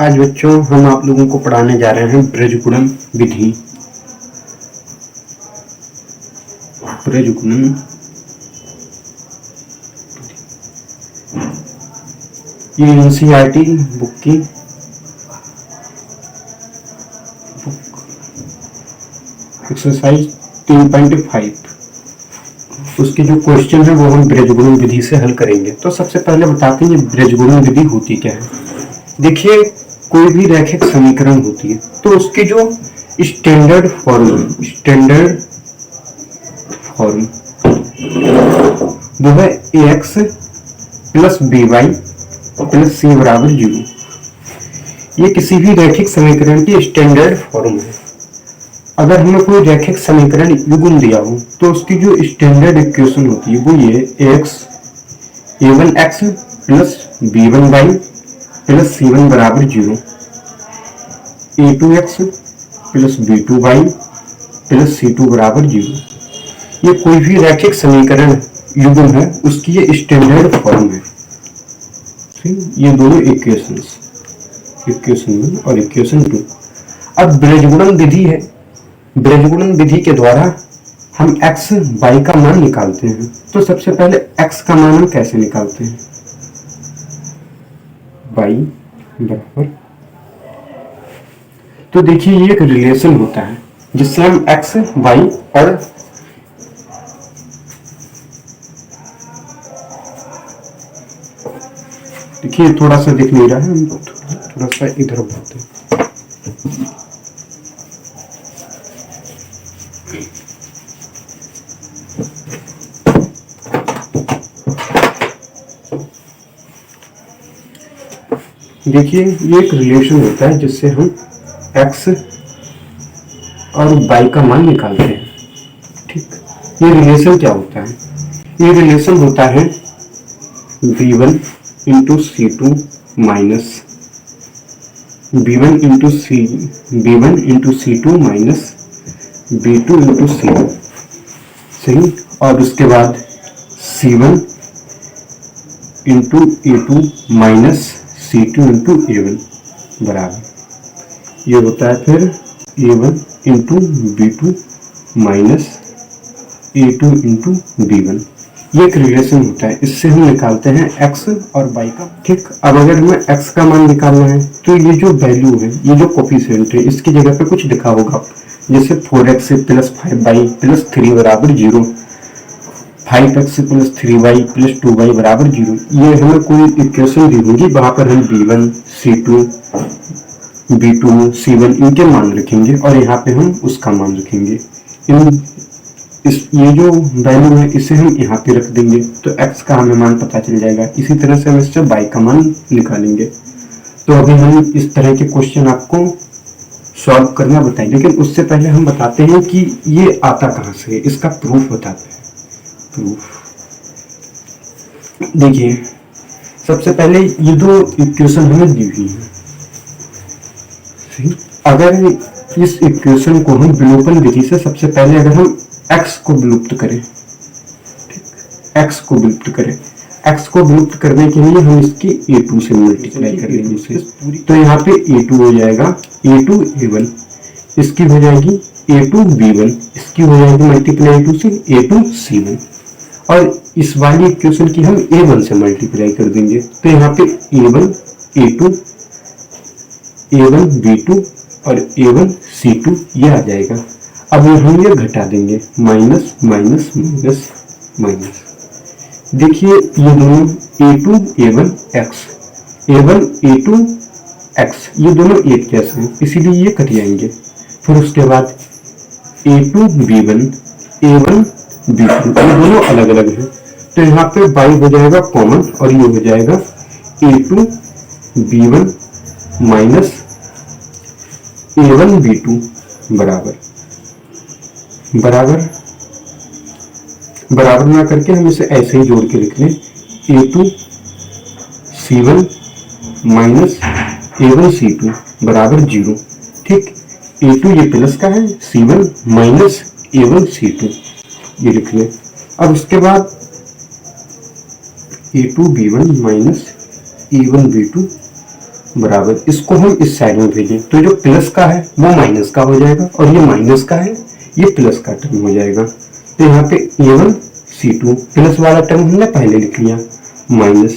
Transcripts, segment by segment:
आज बच्चों हम आप लोगों को पढ़ाने जा रहे हैं ब्रजगुणन विधि। ब्रजगुणन ये एनसीईआरटी बुक की एक्सरसाइज 3.5 उसके जो क्वेश्चन है वो हम ब्रजगुणन विधि से हल करेंगे। तो सबसे पहले बताते हैं ये ब्रजगुणन विधि होती क्या है। देखिए, कोई भी रैखिक समीकरण होती है तो उसके जो स्टैंडर्ड फॉर्म वो है ax plus b y plus c बराबर 0। ये किसी भी रैखिक समीकरण की स्टैंडर्ड फॉर्म है। अगर हमें कोई रैखिक समीकरण युग्म दिया हो तो उसकी जो स्टैंडर्ड इक्वेशन होती है वो ये ax a1x plus b1y plus c1 बराबर 0, a2x plus b2y plus c2 बराबर 0। ये कोई भी रैखिक समीकरण युग्म है उसकी ये स्टैंडर्ड फॉर्म है। ये दोनों इक्वेशन 1 और इक्वेशन 2। अब ब्रजगुणन विधि है। ब्रजगुणन विधि के द्वारा हम x y का मान निकालते हैं। तो सबसे पहले x का मान हम कैसे निकालते हैं, y बराबर, तो देखिए ये एक रिलेशन होता है जिससे हम x y और देखिए थोड़ा सा दिख नहीं रहा है, थोड़ा सा इधर बढ़ते हैं। देखिए ये एक रिलेशन होता है जिससे हम x और y का मान निकालते हैं। ठीक, ये रिलेशन क्या होता है? ये रिलेशन होता है b1 into c2 minus b1 into c2 minus b2 into c1, सही। और उसके बाद c1 into a2 minus c2 into a1 बराबर, ये होता है फिर a1 into b2 minus a2 into b1। ये एक रिलेशन होता है, इससे हम निकालते हैं x और y का। ठीक, अब अगर हमें x का मान निकालना है तो ये जो वैल्यू है, ये जो कोफिशिएंट है, इसकी जगह पे कुछ लिखा होगा, जैसे 4x प्लस 5y प्लस 3 बराबर 0, 5x plus 3y plus 2y बराबर 0। ये हमें कोई इक्वेशन दी होगी, वहां पर हम b1 c2 b2 c1 इनके मान रखेंगे और यहाँ पे हम उसका मान रखेंगे। ये जो वैल्यू है इसे हम यहाँ पे रख देंगे तो x का हमें मान पता चल जाएगा। इसी तरह से हम इससे y का मान निकालेंगे। तो अभी हम इस तरह के क्वेश्चन आपको सॉल्व करना बताएंगे, लेकिन उससे पहले हम बताते हैं कि ये आता कहाँ से है, इसका प्रूफ बताते हैं। देखिए, सबसे पहले ये दो इक्वेशन हमें दी हुई है। अगर इस इक्वेशन को हम विलोपन विधि से सबसे पहले अगर हम x को विलुप्त करें, x को विलुप्त करने के लिए हम इसकी a2 से मल्टीप्लाई कर देंगे। तो यहाँ पे a2 हो जाएगा a2 a1, इसकी हो जाएगी a2 b1, इसकी हो जाएगी मल्टीप्लाई a2 से a2 c1, और इस वाली इक्वेशन की हम a1 से मल्टीप्लाई कर देंगे। तो यहाँ पे a1 a2 a1 b2 और a1 c2 ये आ जाएगा। अब हम ये घटा देंगे, माइनस माइनस माइनस माइनस। देखिए ये दोनों a2 a1 x ये दोनों एक जैसे हैं, इसीलिए ये कट जाएंगे। फिर उसके बाद a2 b1 a1 b2 ये दोनों अलग अलग हैं, तो यहाँ पे y हो जाएगा कॉमन और ये हो जाएगा a2 b1 minus a1 b2 बराबर ना करके हम इसे ऐसे ही जोड़ के लिख लें, a2 c1 minus a1 c2 बराबर 0। ठीक, a2 ये प्लस का है, c1 माइनस a1 c2 ये लिख लें। अब उसके बाद a2 b1 minus a1 b2 बराबर, इसको हम इस साइड में भेजें तो जो प्लस का है वो माइनस का हो जाएगा और ये माइनस का है ये प्लस का टर्म हो जाएगा। तो यहाँ पे A1 C2 प्लस वाला टर्म हमने पहले लिख लिया, माइनस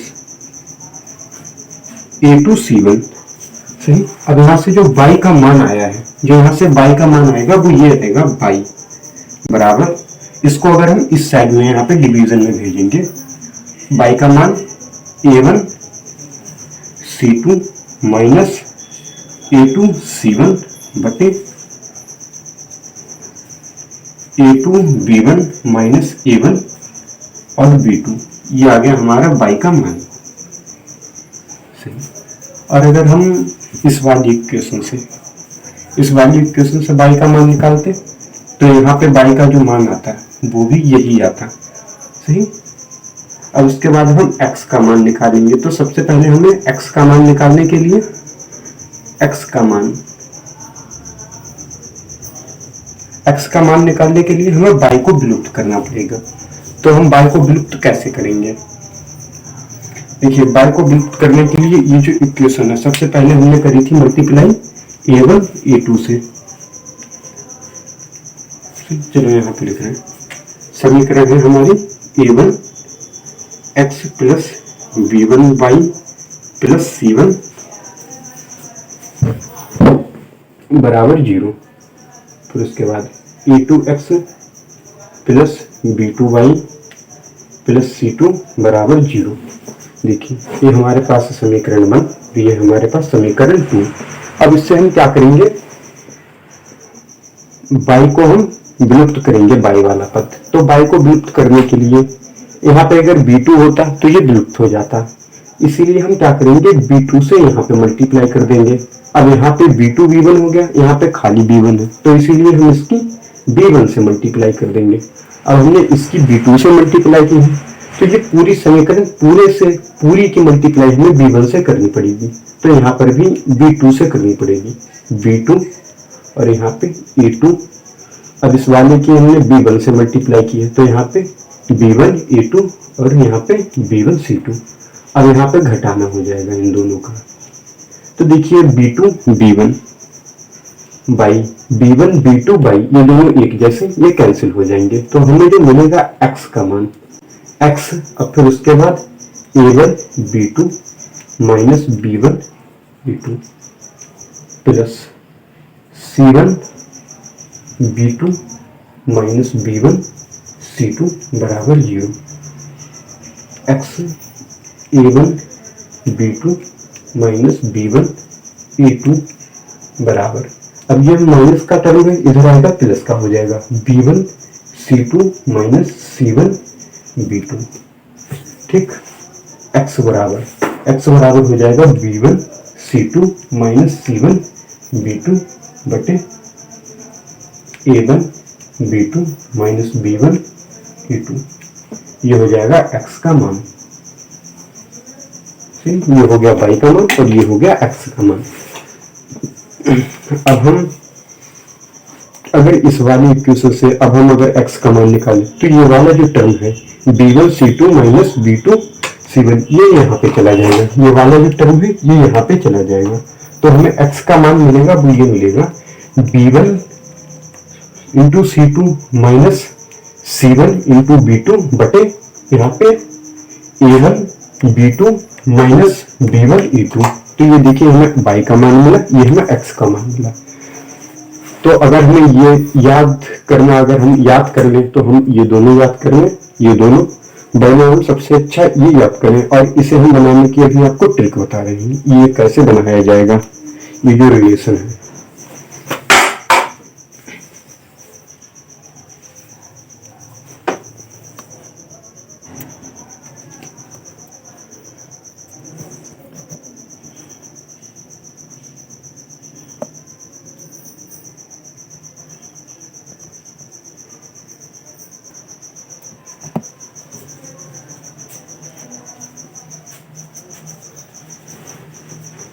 A2 C1। सही। अब यहाँ से जो y का मान आया है, जो यहाँ से y का मान आएगा वो ये रहेगा y बराबर, इसको अगर हम इस साइड में यहाँ पे डिवीजन में भेजेंगे, y का मान A1 C2 minus A2 C1 बटे A2 B1 माइनस A1 और B2, ये आ गया हमारा y का मान। सही। और अगर हम इस वाली इक्वेशन से y का मान निकालते तो यहाँ पे y का जो मान आता है वो भी यही आता। सही। अब उसके बाद हम x का मान निकालेंगे, तो सबसे पहले हमें x का मान निकालने के लिए हमें y को विलुप्त करना पड़ेगा। तो हम y को विलुप्त कैसे करेंगे? देखिए, y को विलुप्त करने के लिए ये जो इक्वेशन है सबसे पहले हमने करी थी मल्टीप्लाई A1 A2 से। चलो यहाँ पे लिख रहे हैं, समीकरण है हमारी A1 x plus B1 y plus C1 बराबर 0। फिर उसके बाद A2x plus B2y plus C2 बराबर 0। देखिए, ये हमारे पास समीकरण 1, ये हमारे पास समीकरण 2। अब इससे हम क्या करेंगे, y को हम विलुप्त करेंगे, y वाला पद। तो y को विलुप्त करने के लिए यहाँ पे अगर B2 होता तो ये विलुप्त हो जाता, इसीलिए हम क्या करेंगे, B2 से यहाँ पे मल्टीप्लाई कर देंगे। अब यहाँ पे B2 B1 हो गया, यहाँ पे खाली B1 है, तो इसीलिए हम इसकी B1 से मल्टीप्लाई कर देंगे। अब हमने इसकी B2 से मल्टीप्लाई की है, तो ये पूरी समीकरण पूरी की मल्टीप्लाई हमें B1 से करनी पड़ेगी। तो यहाँ पर भी B2 से करनी पड़ेगी, B2 और यहाँ पे A2। अब इस वाले की हमने B1 से मल्टीप्लाई की है, तो यहाँ पे B1 A2 और यहाँ पे B1 C2। अब यहाँ पे घटाना हो जाएगा इन दोनों का, तो देखिए B2 B1 by B1 B2 by ये दोनों एक जैसे, ये कैंसिल हो जाएंगे। तो हमें जो मिलेगा x का मान x। अब फिर उसके बाद A1 B2 minus B1 B2 plus C1 B2 minus B1 C2 बराबर 0। x A1 B2 minus B1 A2 बराबर, अब ये माइनस का टर्म है, इधर आएगा प्लस का हो जाएगा, B1 C2 minus C1 B2। ठीक। x बराबर हो जाएगा B1 C2 minus C1 B2 बटे A1 B2 minus B1 A2। ये हो जाएगा x का मान। ये हो गया y का मान और ये हो गया x का मान। अब हम अगर इस वाली इक्वेशन से अब हम अगर x का मान निकालें, तो ये वाला जो टर्म है B1 C2 minus B2 C1 ये यहाँ पे चला जाएगा, ये वाला जो टर्म है ये यहाँ पे चला जाएगा। तो हमें x का मान मिलेगा, वो ये मिलेगा B1 into C2 minus C1 into B2 बटे यहाँ पे A1 B2 minus B1 E2। तो ये देखिए हमें y का मान मिला, ये हमें x का मान मिला। तो अगर हमें ये याद करना, अगर हम याद कर लें तो हम ये दोनों याद कर लें, ये दोनों वरना हम सबसे अच्छा ये याद करें। और इसे हम बनाने की अभी आपको ट्रिक बता रहे हैं, ये कैसे बनाया जाएगा, ये जो रिलेशन है।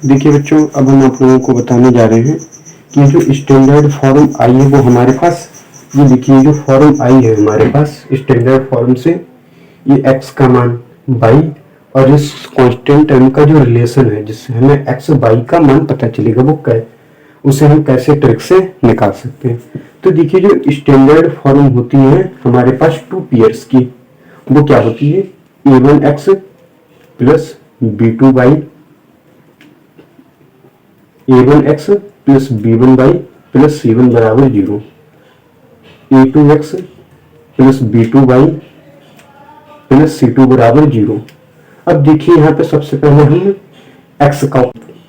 देखिए बच्चों, अब हम आप लोगों को बताने जा रहे हैं कि जो स्टैंडर्ड फॉर्म आई है वो हमारे पास, ये देखिए जो फॉर्म आई है हमारे पास स्टैंडर्ड फॉर्म से, ये x का मान y और इस कांस्टेंट टर्म का जो रिलेशन है जिससे हमें एक्स वाई का मान पता चलेगा वो क्या है, उसे हम कैसे ट्रिक से निकाल सकते हैं। तो देखिए जो स्टैंडर्ड फॉर्म होती है हमारे पास टू पेयर्स की, वो क्या होती है, a1x plus b2y, a1x plus b1y plus c1 बराबर 0, a2x plus b2y plus c2 बराबर 0। अब देखिए यहाँ पे सबसे पहले हम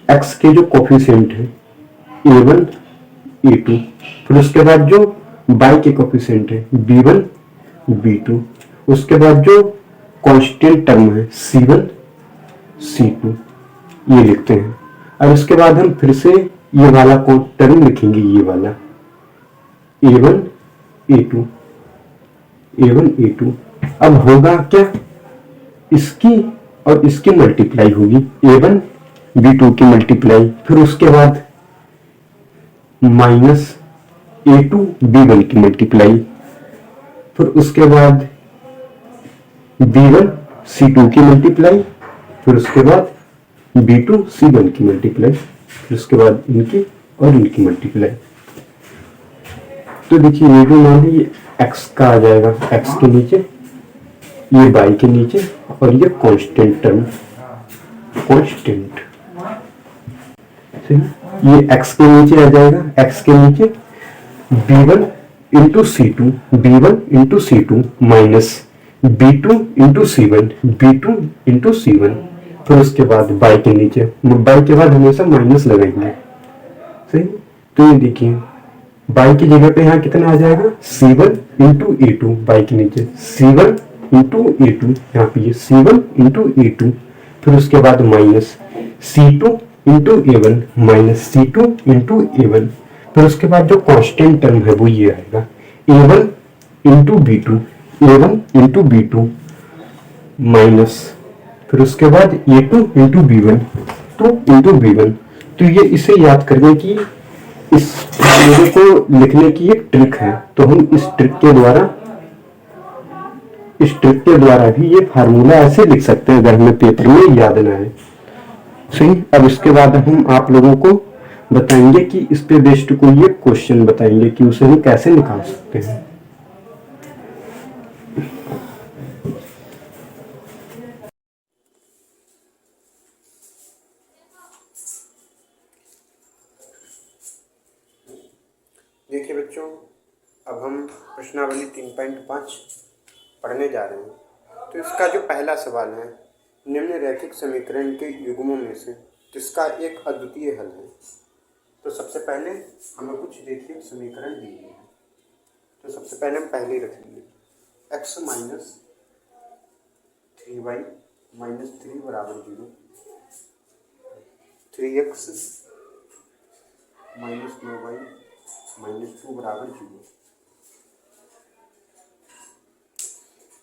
x के जो कोफिशिएंट है a1 a2, फिर उसके बाद जो y के कोफिशिएंट है b1 b2, उसके बाद जो कांस्टेंट टर्म है c1 c2, ये लिखते हैं। और उसके बाद हम फिर से ये वाला टर्म लिखेंगे, ये वाला a1 a2 a1 a2। अब होगा क्या, इसकी और इसकी मल्टीप्लाई होगी, a1 b2 की मल्टीप्लाई, फिर उसके बाद माइनस a2 b1 की मल्टीप्लाई, फिर उसके बाद b1 c2 की मल्टीप्लाई, फिर उसके बाद b2 c1 की मल्टीप्लाई, फिर उसके बाद इनकी और इनकी मल्टीप्लाई। तो देखिए ये जो मान है ये x का आ जाएगा, x के नीचे, ये y के नीचे, और ये कांस्टेंट टर्म, कांस्टेंट, ये x के नीचे आ जाएगा, x के नीचे b1 इंटू सी2, माइनस b2 इंटू सी1, फिर उसके बाद y के नीचे, y के बाद हमेशा माइनस लगाएंगे, सही। तो ये देखिए y की जगह पे यहाँ कितना आ जाएगा, c1 इंटू ए2, y के नीचे c1 इंटू ए2, यहाँ पे ये c1 इंटू ए2, फिर उसके बाद minus c2 into A1, minus c2 into A1, फिर उसके बाद जो कांस्टेंट टर्म है वो ये आएगा a1 into बी2, a1 into बी2, minus फिर उसके बाद a2 into B1, 2 into B1. तो ये इसे याद करने की, इस फॉर्मूले को लिखने की एक ट्रिक है, तो हम इस ट्रिक के द्वारा भी ये फार्मूला ऐसे लिख सकते हैं अगर हमें पेपर में याद ना है, सही। अब इसके बाद हम आप लोगों को बताएंगे कि इस पे बेस्ड कोई एक क्वेश्चन बताएंगे कि उसे हम कैसे निकाल सकते हैं। देखिए बच्चों, अब हम प्रश्नावली 3.5 पढ़ने जा रहे हैं। तो इसका जो पहला सवाल है, निम्न रैखिक समीकरण के युग्मों में से किसका एक अद्वितीय हल है। तो सबसे पहले हमें कुछ रैखिक समीकरण दिए हैं, तो सबसे पहले हम पहले ही रखेंगे x माइनस 3y माइनस 3 बराबर 0, 3x माइनस 9y माइनस 2 बराबर 0।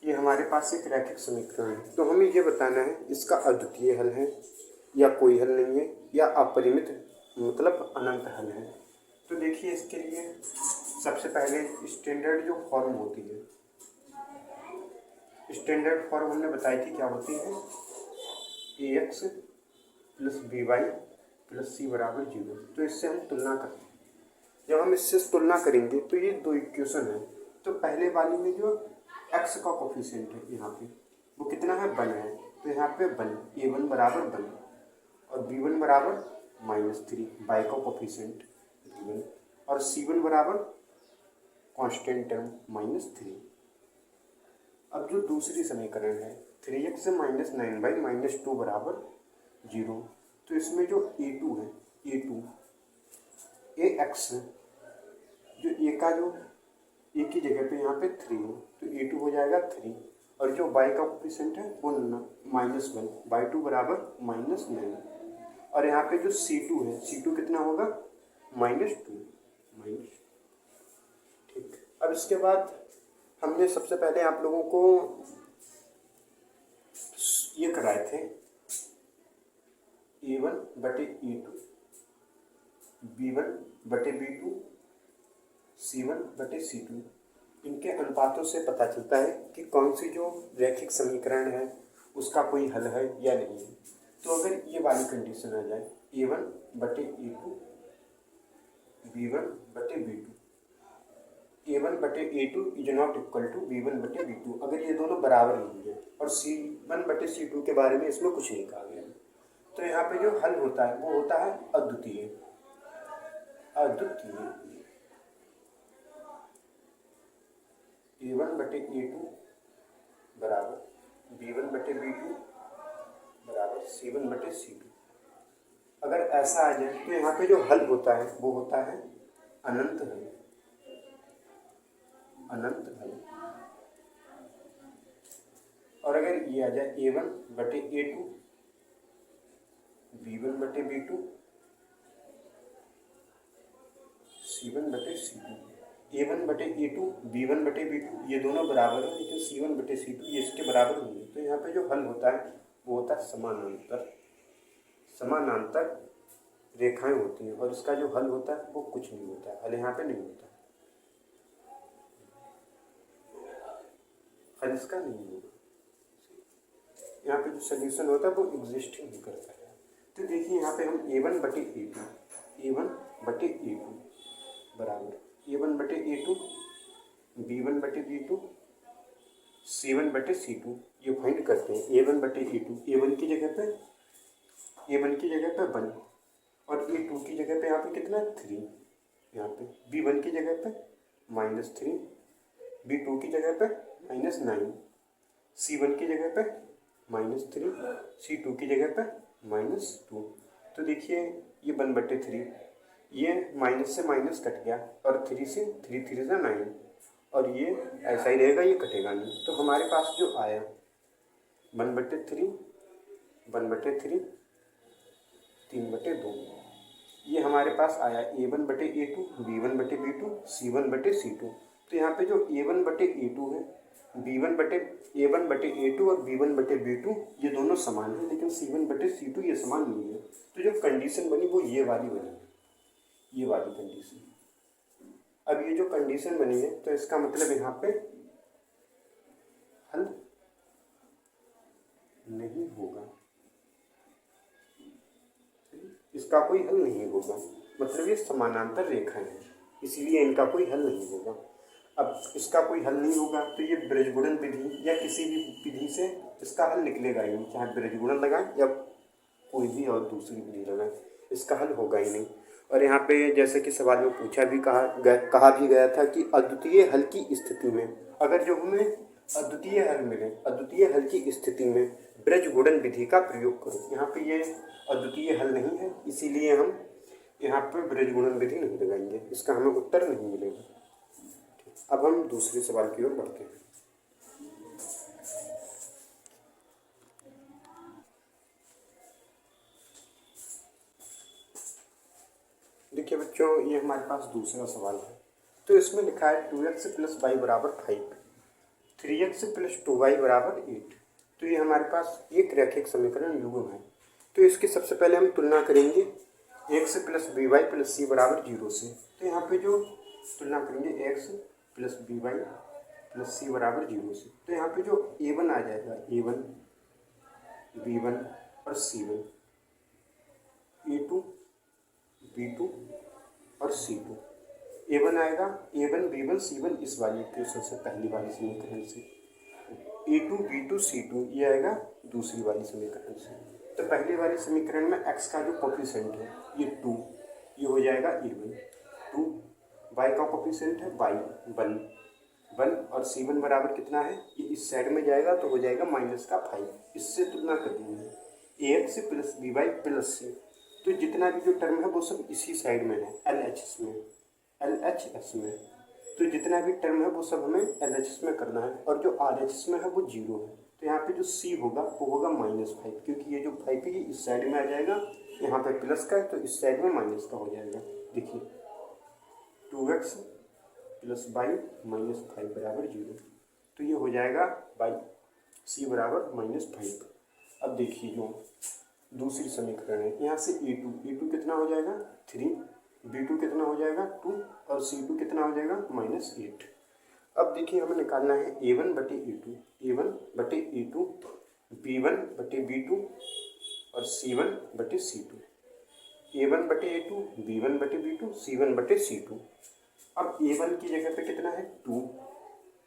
ये हमारे पास एक रैखिक समीकरण है। तो हमें ये बताना है इसका अद्वितीय हल है या कोई हल नहीं है या अपरिमित मतलब अनंत हल है। तो देखिए इसके लिए सबसे पहले स्टैंडर्ड जो फॉर्म होती है, स्टैंडर्ड फॉर्म हमने बताई थी क्या होती है, ax plus by plus c बराबर 0। तो इससे हम तुलना करते हैं। जब हम इससे तुलना करेंगे तो ये दो इक्वेशन है। तो पहले वाली में जो x का कोफिशिएंट है यहाँ पे वो कितना है, 1 है। तो यहाँ पे 1, a1 बराबर 1 और b1 बराबर -3, y का कोफिशिएंट 1 और c1 बराबर कांस्टेंट टर्म -3। अब जो दूसरी समीकरण है 3x माइनस 9y -2 बराबर 0। तो इसमें जो a2 है, ax है, जो a का जो a की जगह पे यहाँ पे 3 है तो a2 हो जाएगा 3 और जो y का कोफिशिएंट है वो -1, y2 बराबर -9 और यहाँ पे जो c2 है, c2 कितना होगा -2, ठीक। अब इसके बाद हमने सबसे पहले आप लोगों को ये कराए थे a1 बटे a2, b1 बटे b2, c1 बटे c2। इनके अनुपातों से पता चलता है कि कौन सी जो रैखिक समीकरण है उसका कोई हल है या नहीं है। तो अगर ये वाली कंडीशन आ जाए A1 बटे A2 B1 बटे B2, A1 बटे A2 is not equal to B1 बटे B2, अगर ये दोनों बराबर नहीं है और C1 बटे C2 के बारे में इसमें कुछ नहीं कहा गया, तो यहाँ पे जो हल होता है वो होता है अद्वितीय। अद्वितीय A1 बटे A2 बराबर B1 बटे B2 बराबर C1 बटे C2। अगर ऐसा आ जाए तो यहाँ पे जो हल होता है वो होता है अनंत हल। अनंत हल। और अगर ये आ जाए A1 बटे A2 B1 बटे B2 C1 बटे C2, A1 बटे A2 B1 बटे B2 ये दोनों बराबर है, लेकिन C1 बटे C2 ये इसके बराबर होंगे। तो यहाँ पे जो हल होता है वो होता है समानांतर। समानांतर रेखाएं होती हैं और इसका जो हल होता है वो कुछ नहीं होता है, हल यहाँ पे नहीं होता, हल इसका नहीं होगा। यहाँ पे जो सोल्यूशन होता है वो एग्जिस्ट ही नहीं करता है। तो देखिए यहाँ पे हम A1 बटे A2 बराबर A1 बटे A2 B1 बटे B2 C1 बटे C2 ये फाइंड करते हैं। A1 बटे A2, A1 की जगह पे 1 और A2 की जगह पे यहाँ पे कितना 3, यहाँ पे B1 की जगह पे -3, B2 की जगह पे -9, C1 की जगह पे -3, C2 की जगह पे -2। तो देखिए ये 1/3, ये माइनस से माइनस कट गया और 3 से 3 से 9, और ये ऐसा ही रहेगा, ये कटेगा नहीं। तो हमारे पास जो आया 1/3, 1/3, 3/2, ये हमारे पास आया A1 बटे A2 B1 बटे B2 C1 बटे C2। तो यहाँ पे जो A1 बटे A2 है A1 बटे A2 और B1 बटे B2 ये दोनों समान है, लेकिन C1 बटे C2 ये समान नहीं है। तो जो कंडीशन बनी वो ये वाली बनी है, ये वाली कंडीशन। अब ये जो कंडीशन बनी है तो इसका मतलब यहाँ पे हल नहीं होगा, इसका कोई हल नहीं होगा, मतलब ये समानांतर रेखाएं हैं, इसलिए इनका कोई हल नहीं होगा। अब इसका कोई हल नहीं होगा तो ये ब्रजगुणन विधि या किसी भी विधि से इसका हल निकलेगा ही नहीं, चाहे ब्रजगुणन लगाएं या कोई भी और दूसरी विधि लगाएं, इसका हल होगा ही नहीं। और यहाँ पे जैसे कि सवाल में पूछा भी कहा भी गया था कि अद्वितीय हल की स्थिति में, अगर जो हमें अद्वितीय हल मिले, अद्वितीय हल की स्थिति में ब्रजगुणन विधि का प्रयोग करो। यहाँ पे ये अद्वितीय हल नहीं है, इसीलिए हम यहाँ पे ब्रजगुणन विधि नहीं लगाएंगे, इसका हमें उत्तर नहीं मिलेगा। अब हम दूसरे सवाल की ओर बढ़ते हैं। देखिए बच्चों, ये हमारे पास दूसरा सवाल है। तो इसमें लिखा है 2x + y बराबर 5, 3x + 2y बराबर 8। तो ये हमारे पास एक रैखिक समीकरण युग्म है। तो इसकी सबसे पहले हम तुलना करेंगे x + by + c बराबर 0 से। तो यहाँ पे जो तुलना करेंगे x + by + c बराबर 0 से, तो यहाँ पे जो a1 आ जाएगा, a1 b1 और c1, a2 b2 और c2, a1 आएगा a1 b1 c1 इस वाली इक्वेशन से, पहली वाली समीकरण से, a2 b2 c2 ये आएगा दूसरी वाली समीकरण से। तो पहली वाली समीकरण में x का जो कोफिशिएंट है ये 2, ये हो जाएगा a1, 2, y का कोफिशिएंट है y 1 और c1 बराबर कितना है, ये इस साइड में जाएगा तो हो जाएगा -5। इससे तुलना कर देंगे ax + by + c। तो जितना भी जो टर्म है वो सब इसी साइड में है, LHS में। तो जितना भी टर्म है वो सब हमें LHS में करना है, और जो RHS में है वो 0 है। तो यहाँ पे जो C होगा वो होगा -5, क्योंकि ये जो 5 है इस साइड में आ जाएगा, यहाँ पे प्लस का है तो इस साइड में माइनस का हो जाएगा। देखिए 2x + y -5 बराबर 0, तो ये हो जाएगा C बराबर -5। अब देखिए जो दूसरी समीकरण है, यहाँ से a2 कितना हो जाएगा 3, b2 कितना हो जाएगा 2 और c2 कितना हो जाएगा -8। अब देखिए हमें निकालना है a1 बटे a2 B1 बटे B2 और C1 बटे C2, A1 बटे A2, B1 बटे B2, C1 बटे C2। अब A1 की जगह पे कितना है 2,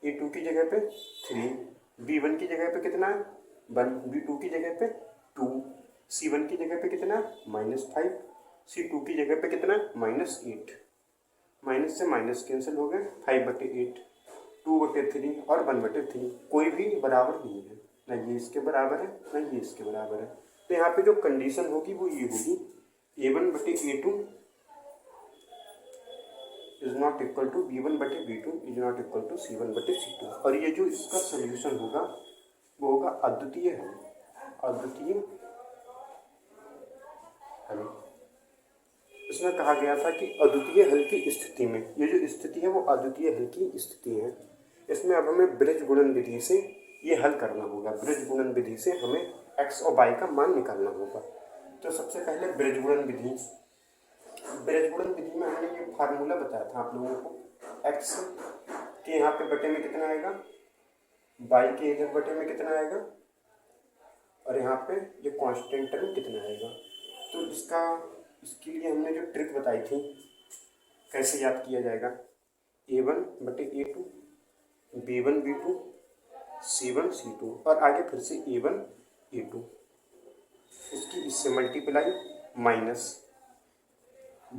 A2 की जगह पे 3, B1 की जगह पे कितना है 1, B2 की जगह पे 2, C1 की जगह पे कितना है -5, C2 की जगह पे कितना है -8। माइनस से माइनस कैंसिल हो गए, 5/8, 2/3 और 1/3, कोई भी बराबर नहीं है, ना ये इसके बराबर है ना ये इसके बराबर है। तो यहाँ पे जो कंडीशन होगी वो ये होगी, A1/A2 is not equal to B1/B2 is not equal to C1/C2। और ये जो इसका सोल्यूशन होगा वो होगा अद्वितीय हल, अद्वितीय हल। इसमें कहा गया था कि अद्वितीय हल की स्थिति में, ये जो स्थिति है वो अद्वितीय हल की स्थिति है। इसमें अब हमें ब्रिज गुणन विधि से ये हल करना होगा, ब्रिज गुणन विधि से हमें x और y का मान निकालना होगा। तो सबसे पहले ब्रिज गुणन विधि, ब्रिज गुणन विधि में हमने ये फार्मूला बताया था आप लोगों को, x के यहाँ पे बटे में कितना आएगा, y के इधर बटे में कितना आएगा, और यहाँ पे ये कांस्टेंट टर्म कितना आएगा। तो इसके लिए हमने जो ट्रिक बताई थी कैसे याद किया जाएगा, A1/A2, B1/B2, C1/C2 और आगे फिर से A1/A2, इसकी इससे मल्टीप्लाई माइनस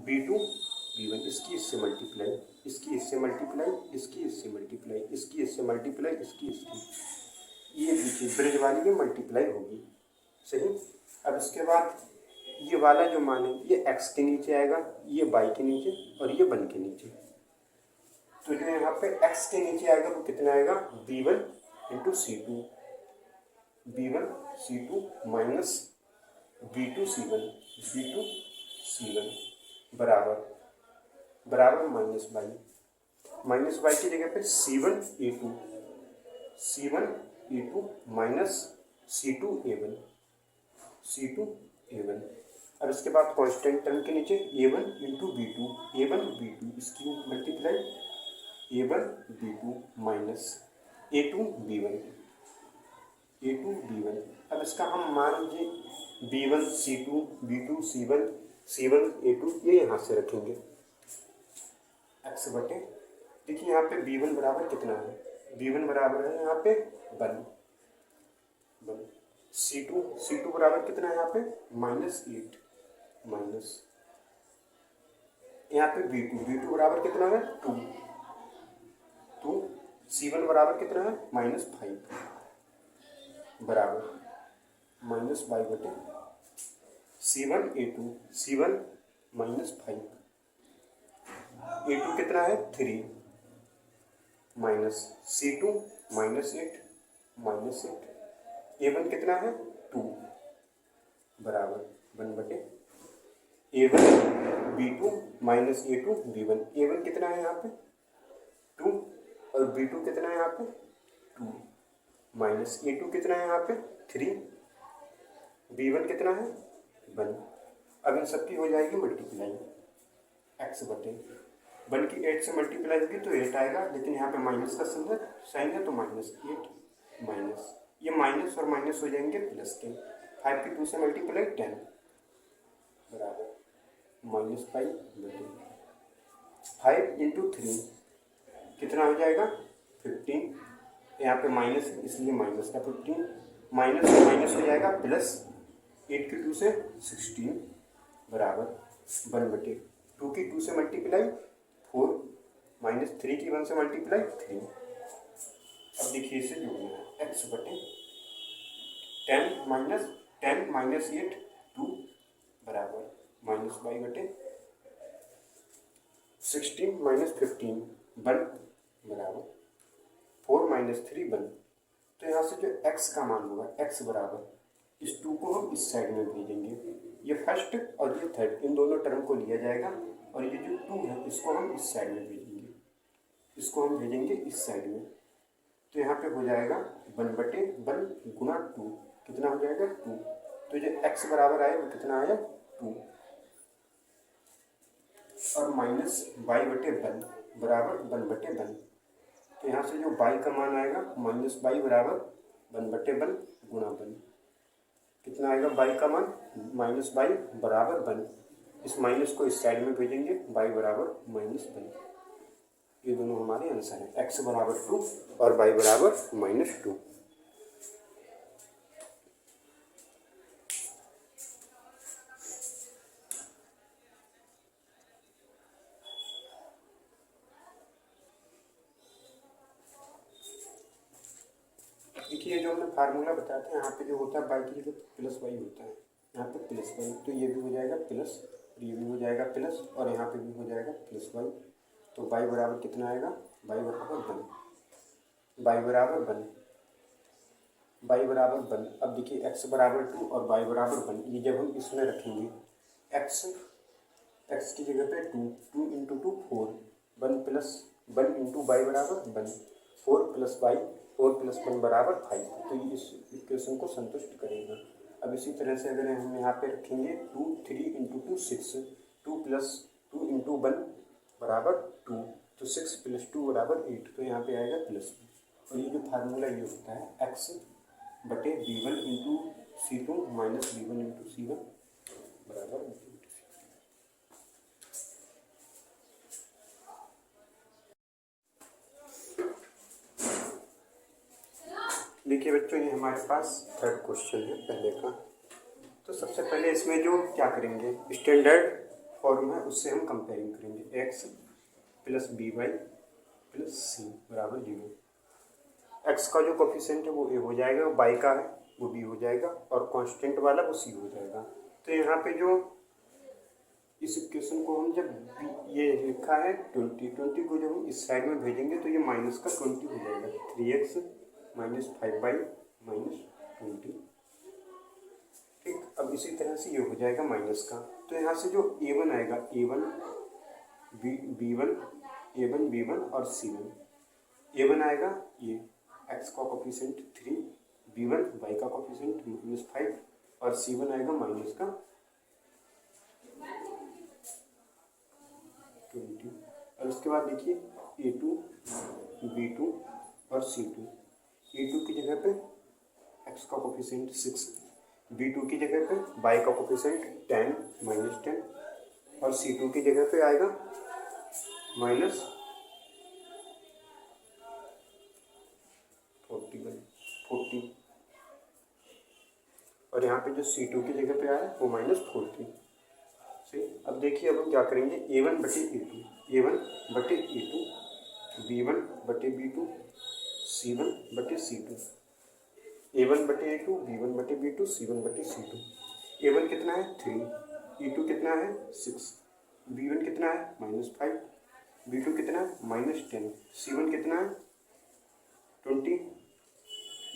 B2/B1, इसकी इससे मल्टीप्लाई, इसकी इससे मल्टीप्लाई, इसकी इससे मल्टीप्लाई, इसकी इससे मल्टीप्लाई, इसकी ये देखिए ब्रिज वाली ये मल्टीप्लाई होगी, सही। अब इसके बाद ये वाला जो मान है ये x के नीचे आएगा, ये y के नीचे और ये 1 के नीचे। तो जो यहाँ पे x के नीचे आएगा वो कितना आएगा, B1/C2, B1/C2 minus B2/C1, B2/C1 बराबर माइनस y की जगह पे C1/A2, C1/A2 minus C2/A1, C2/A1। अब इसके बाद कांस्टेंट टर्म के नीचे A1/B2, A1/B2 इसकी multiply, A1/B2 minus A2/B1, A2/B1। अब इसका हम मान लीजिए B1/C2, B2/C1, C1/A2 ये यहाँ से रखेंगे x बटे, देखिए यहाँ पे B1 बराबर कितना है, B1 बराबर है यहाँ पे 1, C2 बराबर कितना है यहाँ पे -8, माइनस यहाँ पे B2 बराबर कितना है 2, C1 बराबर कितना है -5 बराबर -y/, C1/A2, C1 -5, A2 कितना है 3 माइनस C2 -8, A1 कितना है 2 बराबर 1/, A1/B2 माइनस A2/B1, A1 कितना है यहाँ पे 2 और B2 कितना है यहाँ पे 2 माइनस A2 कितना है यहाँ पे 3, B1 कितना है 1। अब इन सबकी हो जाएगी मल्टीप्लाई, x बटे 1 की 8 से मल्टीप्लाई होगी तो 8 आएगा, लेकिन यहाँ पे माइनस का साइन है तो -8 माइनस, ये माइनस और माइनस हो जाएंगे प्लस के, 5 की 2 से मल्टीप्लाई 10 बराबर -5/, 5 इंटू 3 कितना हो जाएगा 15, यहाँ पे माइनस है इसलिए माइनस का 15, माइनस और माइनस हो जाएगा प्लस, 8 की 2 से 16 बराबर 1/, 2 की 2 से मल्टीप्लाई 4 माइनस 3 की 1 से मल्टीप्लाई 3। अब देखिए इसे जोड़ना है, x बटे 10 माइनस 8 2 बराबर -y/, 16 माइनस 15 1 बराबर 4 माइनस 3 1। तो यहाँ से जो x का मान होगा, x बराबर इस 2 को हम इस साइड में भेजेंगे, ये फर्स्ट और ये थर्ड इन दोनों टर्म को लिया जाएगा, और ये जो 2 है इसको हम इस साइड में भेजेंगे, इसको हम भेजेंगे इस साइड में। तो यहाँ पे हो जाएगा 1/1 गुना 2, कितना हो जाएगा 2। तो जो x बराबर आए वो कितना आया 2, और माइनस y/1 बराबर 1/1। तो यहाँ से जो y का मान आएगा -y बराबर बन बटे बन गुणा बन, कितना आएगा बाई का मान माइनस बाई बराबर बन, इस माइनस को इस साइड में भेजेंगे, बाई बराबर माइनस बन। ये दोनों हमारे आंसर हैं, x बराबर 2 और y बराबर -2। देखिए जो हमने फार्मूला बताया था, यहाँ पे जो होता है बाई की जगह प्लस वाई होता है, यहाँ पे प्लस वाई, तो ये भी हो जाएगा प्लस, ये भी हो जाएगा प्लस, और यहाँ पे भी हो जाएगा प्लस वाई। तो बाई बराबर कितना आएगा, बाई बराबर बन, बाई बराबर बन, बाई बराबर बन। अब देखिए x बराबर 2 और y बराबर बन, ये जब हम इसमें रखेंगे x की जगह पे 2 इंटू 2 4, बन प्लस बन इंटू बाई बराबर बन, 4 प्लस वाई, 4 प्लस 1 बराबर 5, तो ये इस इक्वेशन को संतुष्ट करेगा। अब इसी तरह से अगर हम यहाँ पे रखेंगे 2 3 इंटू 2 6, 2 प्लस 2 इंटू 1 बराबर 2, तो 6 प्लस 2 बराबर 8, तो यहाँ पे आएगा प्लस। और ये जो फार्मूला ये होता है x बटे b1 into C2 minus b1 into C1 बराबर। देखिए बच्चों, ये हमारे पास थर्ड क्वेश्चन है पहले का। तो सबसे पहले इसमें जो क्या करेंगे, स्टैंडर्ड फॉर्म है उससे हम कंपेयरिंग करेंगे, x plus b y plus c बराबर 0। x का जो कोफिशिएंट है वो a हो जाएगा, y का है वो b हो जाएगा, और कांस्टेंट वाला वो c हो जाएगा। तो यहाँ पे जो इस इक्वेशन को हम जब ये लिखा है 20 को जब हम इस साइड में भेजेंगे तो ये माइनस का 20 हो जाएगा, 3x माइनस 5y माइनस 20। ठीक, अब इसी तरह से ये हो जाएगा माइनस का, तो यहाँ से जो a1 आएगा, a1 b1 a1 b1 और c1, a1 आएगा ये x का कोफिशिएंट 3, b1 y का कोफिशिएंट -5 और c1 आएगा माइनस का 20। और उसके बाद देखिए a2 b2 और c2, a2 की जगह पे x का कोफिशिएंट 6, b2 की जगह पे y का कोफिशिएंट 10 -10 और c2 की जगह पे आएगा -41 40, और यहाँ पे जो c2 की जगह पे आया वो -40। सही, अब देखिए अब हम क्या करेंगे, a1 बटे a2, a1 बटे a2, b1 बटे b2, c1 बटे c2, a1 बटे a2, b1 बटे b2, c1 बटे c2। a1 कितना है 3, e2 कितना है 6, b1 कितना है -5, b2 कितना है -10, c1 कितना है 20,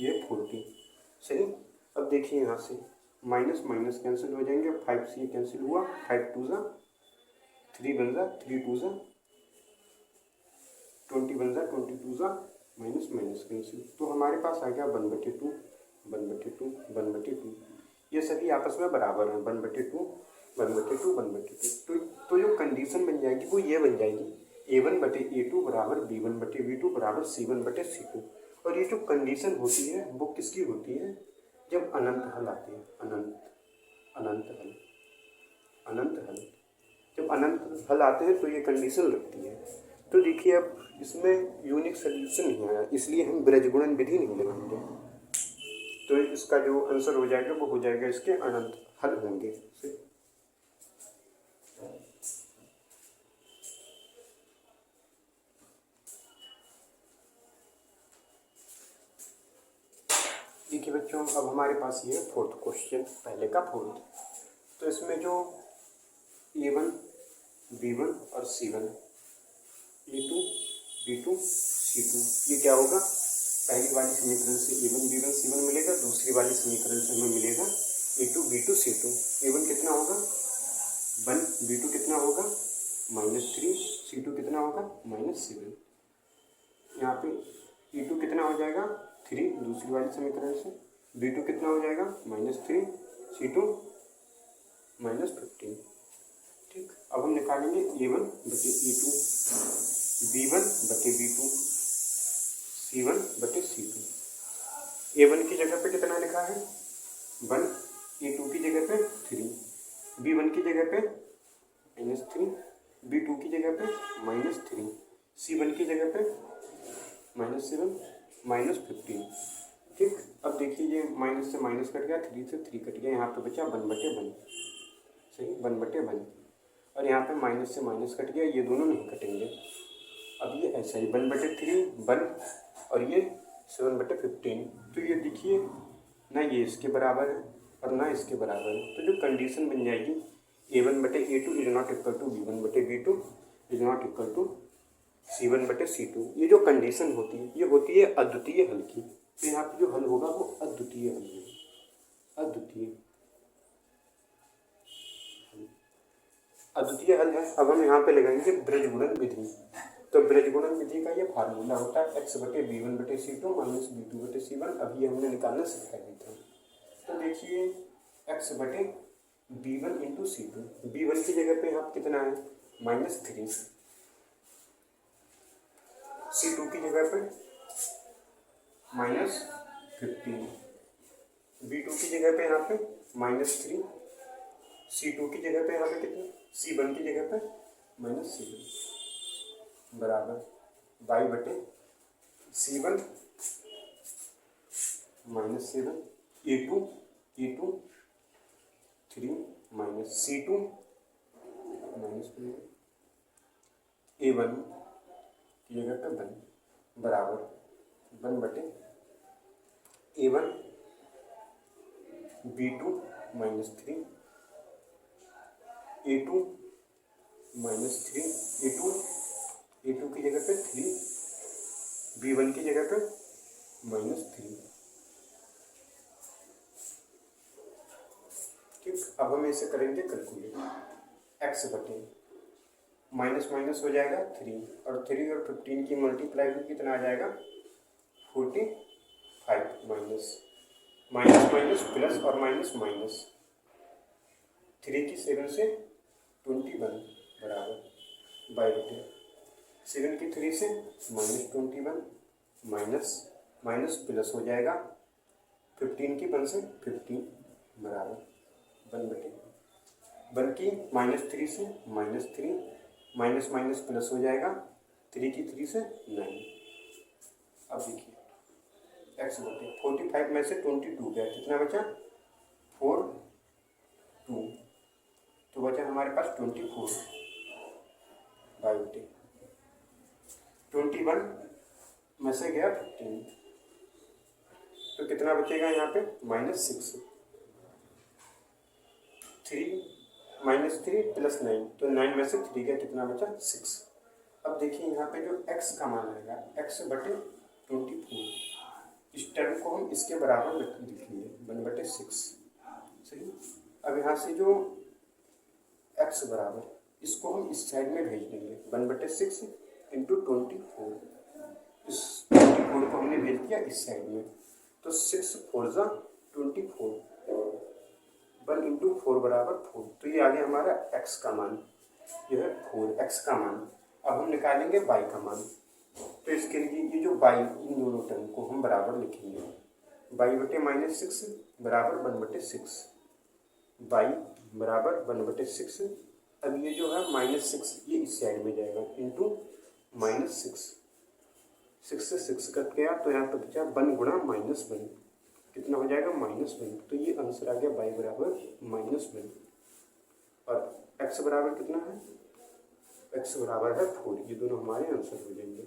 ये 40। सही, अब देखिए यहाँ से माइनस माइनस कैंसिल हो जाएंगे, 5 से ये कैंसिल हुआ, 5 2 जा 3 बन जा, 3 2 जा 20 बन जा, 20 2 जा माइनस माइनस कैंसिल, तो हमारे पास आ गया 1/2 1/2 1/2। ये सभी आपस में बराबर हैं, 1/2 1/2 1/2। तो जो कंडीशन बन जाएगी वो ये बन जाएगी, a1 बटे a2 बराबर b1 बटे b2 बराबर c1 बटे c2। और ये जो कंडीशन होती है वो किसकी होती है, जब अनंत हल आती है, अनंत हल जब अनंत हल आते हैं तो ये कंडीशन लगती है। तो देखिए अब इसमें यूनिक सोल्यूशन नहीं आया, इसलिए हम ब्रजगुणन विधि नहीं लगाएंगे, तो इसका जो आंसर हो जाएगा वो हो जाएगा इसके अनंत हल होंगे। देखिए बच्चों, अब हमारे पास ये फोर्थ क्वेश्चन, पहले का फोर्थ। तो इसमें जो a1 b1 और c1, a2 b2 c2, ये क्या होगा, पहली वाली समीकरण से a1 b1 c1 मिलेगा, दूसरी वाली समीकरण से हमें मिलेगा a2 b2 c2। a1 कितना होगा 1, b2 कितना होगा -3, c2 कितना होगा -7। यहाँ पे e2 कितना हो जाएगा 3, दूसरी वाली समीकरण से, b2 कितना हो जाएगा -3, c2 -15। ठीक, अब हम निकालेंगे a1 बटे a2, b1 बटे b2, c1 बटे c2। A1 की जगह पे कितना लिखा है 1, A2 की जगह पे 3, B1 की जगह पे -3, B2 की जगह पे -3, C1 की जगह पे -7, -15। ठीक, अब देखिए ये माइनस से माइनस कट गया, 3 से 3 कट गया, यहाँ पे बचा 1/1। सही, 1/1। और यहाँ पे माइनस से माइनस कट गया, ये दोनों नहीं कटेंगे। अब ये ऐसा ही 1/3 1 और ये 7/15। तो ये देखिए ना ये इसके बराबर है और ना इसके बराबर है। तो जो कंडीशन बन जाएगी A1/A2 is not equal to B1/B2 is not equal to C1/C2। ये जो कंडीशन होती है ये होती है अद्वितीय हल की। तो यहाँ पे जो हल होगा वो अद्वितीय हल है। अद्वितीय हल है। अब हम यहाँ पे लगाएंगे ब्रजगुणन विधि। तो ब्रजगुणन विधि का ये फार्मूला होता है x/B1/C2 माइनस B2/C1। अब ये हमने निकालना सीखा ही था। तो देखिए x/B1 इंटू C2, B1 की जगह पे यहाँ कितना है -3, C2 की जगह पे -15, B2 की जगह पे यहाँ पे -3, C2 की जगह पे यहाँ पे कितना, C1 की जगह पे -7 बराबर y/C1 -7 A2 3 minus C2 A1 की जगह पे 1 बराबर 1/A1 B2 -3 A2 -3 A2 की जगह पे 3 B1 की जगह पे -3। ठीक, अब हम इसे करेंगे कैलकुलेट। x/, माइनस माइनस हो जाएगा 3 और 3 और 15 की मल्टीप्लाई भी कितना आ जाएगा 45 माइनस माइनस माइनस प्लस और माइनस माइनस 3 की 7 से 21 बराबर बाई 7 की 3 से -21 माइनस माइनस प्लस हो जाएगा 15 की 1 से 15 बराबर 1/1 की -3 से -3 माइनस माइनस प्लस हो जाएगा 3 की 3 से 9। अब देखिए x/45 में से 22 गया, कितना बचा 4 2, तो बचा हमारे पास 24 बाई 21 में से गया 15, तो कितना बचेगा यहाँ पे -6, 3 -3 प्लस 9, तो 9 में से 3 गया, कितना बचा 6। अब देखिए यहाँ पे जो x का मान आएगा x/24, इस टर्म को हम इसके बराबर लिखेंगे 1/6। सही, अब यहाँ से जो x बराबर इसको हम इस साइड में भेज देंगे 1/6 इंटू 24। इस 24 को हमने भेज दिया इस साइड में, तो 6 4 जा 24, 1 इंटू 4 बराबर 4। तो ये आ गया हमारा x का मान, यह है 4x का मान। अब हम निकालेंगे y का मान। तो इसके लिए ये जो y, इन दोनों टर्म को हम बराबर लिखेंगे y/-6 बराबर 1/6, y बराबर 1/6। अब ये जो है -6 ये इस साइड में जाएगा इंटू -6, 6 से 6 कट गया, तो यहाँ पर बचा 1 गुणा -1, कितना हो जाएगा -1। तो ये आंसर आ गया y बराबर -1 और x बराबर कितना है, x बराबर है 4। ये दोनों हमारे आंसर हो जाएंगे,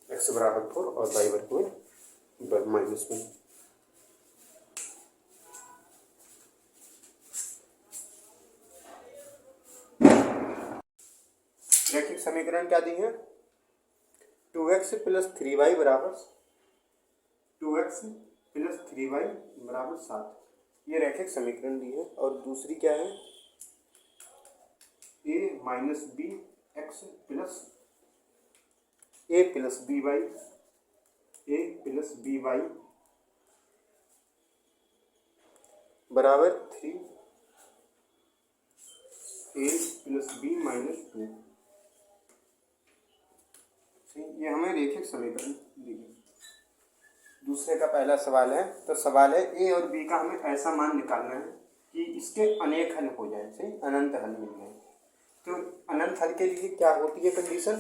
x बराबर 4 और y बराबर -1। रैखिक समीकरण क्या दी है, 2x प्लस 3y बराबर 2x प्लस 3y बराबर 7, ये रैखिक समीकरण दी है। और दूसरी क्या है, a minus b x plus a plus b y बराबर 3a प्लस बी माइनस 2। ये हमें रैखिक समीकरण दी है। दूसरे का पहला सवाल है, तो सवाल है ए और बी का हमें ऐसा मान निकालना है कि इसके अनेक हल हो जाए, सही, अनंत हल मिल जाए। तो अनंत हल के लिए क्या होती है कंडीशन?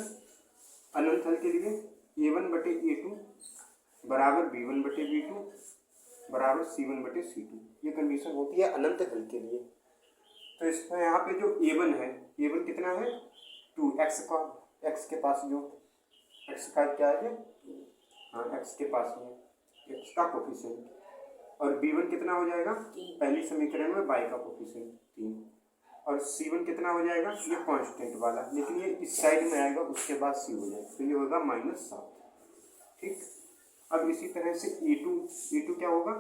अनंत हल के लिए a1/a2 बराबर b1/b2 बराबर c1/c2, ये कंडीशन होती है अनंत हल के लिए। तो इसमें यहाँ पे जो a1 है, a1 कितना है 2, x का, x के पास जो x का क्या है, हाँ x के पास में x का कोफिशिएंट, और b1 कितना हो जाएगा, पहली समीकरण में y का कोफिशिएंट 3, और c1 कितना हो जाएगा, ये कांस्टेंट वाला, लेकिन ये इस साइड में आएगा उसके बाद c हो जाएगा, तो ये होगा -7। ठीक, अब इसी तरह से a2 क्या होगा,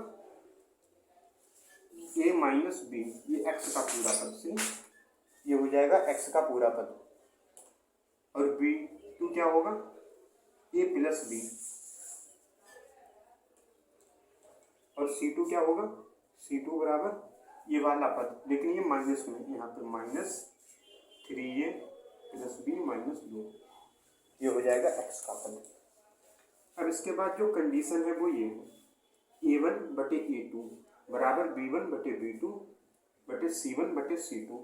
a माइनस b, ये x का पूरा पद से, ये हो जाएगा x का पूरा पद, और b2 क्या होगा, a प्लस b, और c2 क्या होगा, c2 बराबर ये वाला पद, लेकिन ये माइनस में, यहाँ पे -3a प्लस b माइनस 2, ये हो जाएगा x का पद। अब इसके बाद जो कंडीशन है वो ये है a1/a2 बराबर b1/b2 बटे c1/c2।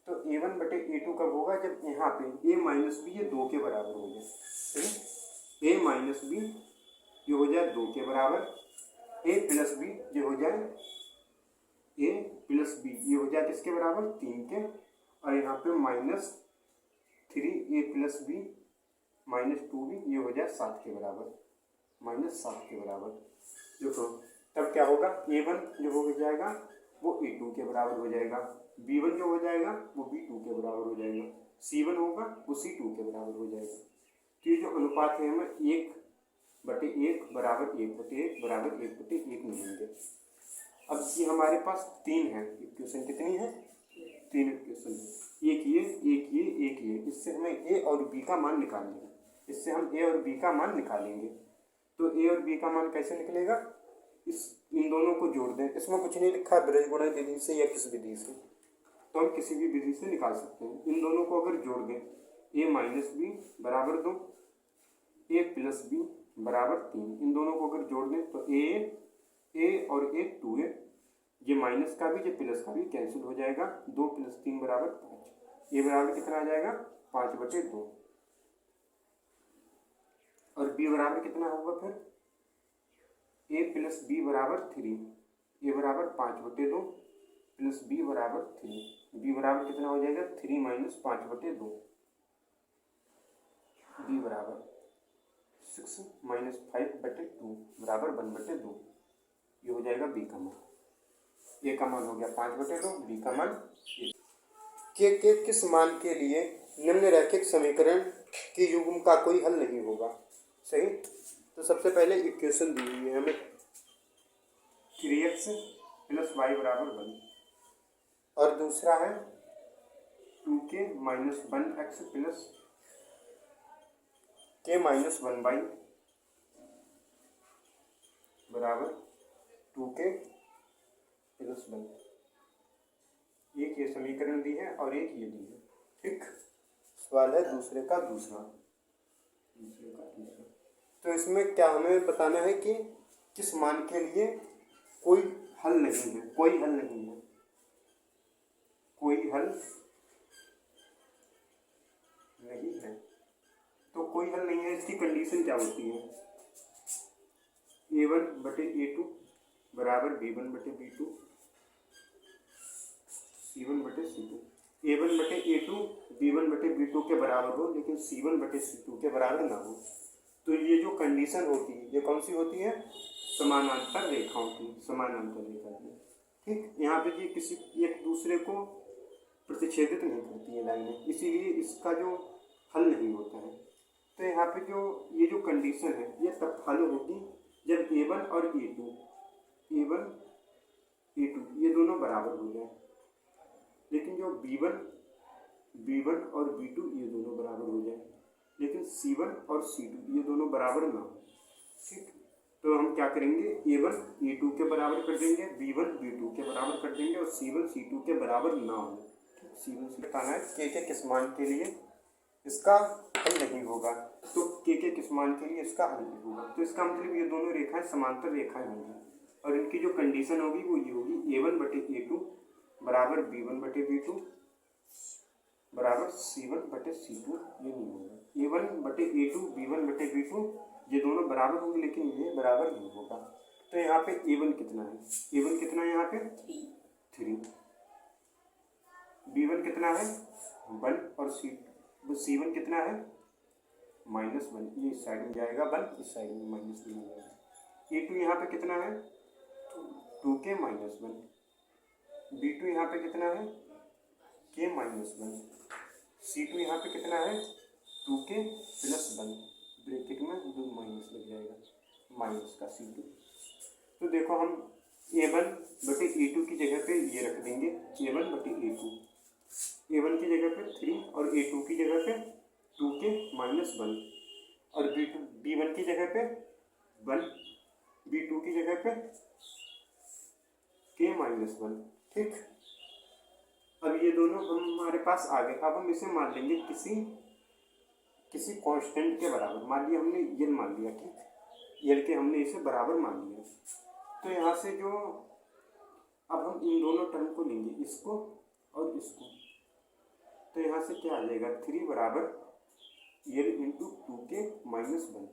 तो a1/a2 कब होगा, जब यहाँ पे a माइनस बी ये 2 के बराबर हो जाए, a माइनस बी ये हो जाए 2 के बराबर, a प्लस बी ये हो जाए, a प्लस बी ये हो जाए किसके बराबर, 3 के, और यहाँ पे -3a प्लस बी -2b ये हो जाए 7 के बराबर, -7 के बराबर। देखो तब क्या होगा, a1 जो हो जाएगा वो a2 के बराबर हो जाएगा, b1 जो हो जाएगा वो b2 के बराबर हो जाएगा, c1 होगा वो c2 के बराबर हो जाएगा। तो ये जो अनुपात है हमें 1/1 बराबर 1/1 बराबर 1/1 मिलेंगे। अब ये हमारे पास 3 है इक्वेशन, कितनी है, 3 इक्वेशन है, एक ये, इससे हमें a और b का मान निकालना है, इससे हम a और b का मान निकालेंगे। तो a और b का मान कैसे निकलेगा, इन दोनों को जोड़ दें, इसमें कुछ नहीं लिखा है बीजगणित विधि से या किस विधि से, तो हम किसी भी विधि से निकाल सकते हैं। इन दोनों को अगर जोड़ दें, a माइनस बी बराबर 2, a प्लस बी बराबर 3, इन दोनों को अगर जोड़ दें तो a और a 2a, ये माइनस का भी ये प्लस का भी कैंसिल हो जाएगा, 2 + 3 बराबर 5, a बराबर कितना आ जाएगा 5/2, और b बराबर कितना होगा फिर, a प्लस बी बराबर 3, a बराबर 5/2 प्लस b बराबर 3, b बराबर कितना हो जाएगा 3 - 5/2, b बराबर 6 - 5/2 बराबर 1/2, ये हो जाएगा b का मान। a का मान हो गया 5/2, b का मान के किस मान के लिए निम्नलिखित समीकरण के युग्म का कोई हल नहीं होगा, सही। तो सबसे पहले इक्वेशन दी हुई है हमें 3x + y बराबर 1, और दूसरा है 2k - 1x plus k - 1y बराबर 2k + 1, एक ये समीकरण दी है और एक ये दी है। ठीक, सवाल है दूसरे का दूसरा। तो इसमें क्या हमें बताना है कि किस मान के लिए कोई हल नहीं है, कोई हल नहीं है, कोई हल नहीं है। तो कोई हल नहीं है, इसकी कंडीशन क्या होती है, a1/a2 बराबर b1/b2 c1/c2, a1/a2 b1/b2 के बराबर हो लेकिन c1/c2 के बराबर ना हो। तो ये जो कंडीशन होती है ये कौन सी होती है, समानांतर रेखाओं की, समानांतर रेखा की। ठीक, यहाँ पे ये किसी एक दूसरे को प्रतिच्छेदित नहीं करती है लाइनें, इसीलिए इसका जो हल नहीं होता है। तो यहाँ पे जो ये जो कंडीशन है ये तब फॉलो होगी जब a1 और a2 ये दोनों बराबर हो जाए, लेकिन जो b1 और b2 ये दोनों बराबर हो जाए, लेकिन c1 और c2 ये दोनों बराबर ना हो। ठीक, तो हम क्या करेंगे, a1 a2 के बराबर कर देंगे, b1 b2 के बराबर कर देंगे, और c1 c2 के बराबर ना हो। c1 बताना है के किस मान के लिए इसका हल नहीं होगा। तो के किस मान के लिए इसका हल नहीं होगा। तो इसका मतलब ये दोनों रेखाएं समांतर रेखाएं होंगी और इनकी जो कंडीशन होगी वो ये होगी a1/a2 बराबर b1/b2 बराबर c1/c2। ये नहीं होगा। a1/a2 b1/b2 ये दोनों बराबर होंगे लेकिन ये बराबर नहीं होगा। तो यहाँ पे a1 कितना है, a1 कितना है यहाँ पे 3, b1 कितना है 1 और c1 कितना है -1। ये इस साइड में जाएगा 1, इस साइड में -1 जाएगा। a2 यहाँ पे कितना है 2k -1, b2 यहाँ पे कितना है k -1, c2 यहाँ पे कितना है 2k + 1, ब्रैकेट में 2 माइनस लग जाएगा माइनस का c2। तो देखो हम a1/a2 की जगह पे ये रख देंगे a1/a2, a1 की जगह पे 3 और a2 की जगह पे 2k -1 और b1 की जगह पे 1, b2 की जगह पे k -1। ठीक, अब ये दोनों हमारे पास आ गए। अब हम इसे मान लेंगे किसी कांस्टेंट के बराबर। मान लिया हमने यल मान लिया, ठीक, यल के हमने इसे बराबर मान लिया। तो यहाँ से जो अब हम इन दोनों टर्म को लेंगे, इसको और इसको, तो यहाँ से क्या आ जाएगा 3 बराबर यल इंटू 2k -1।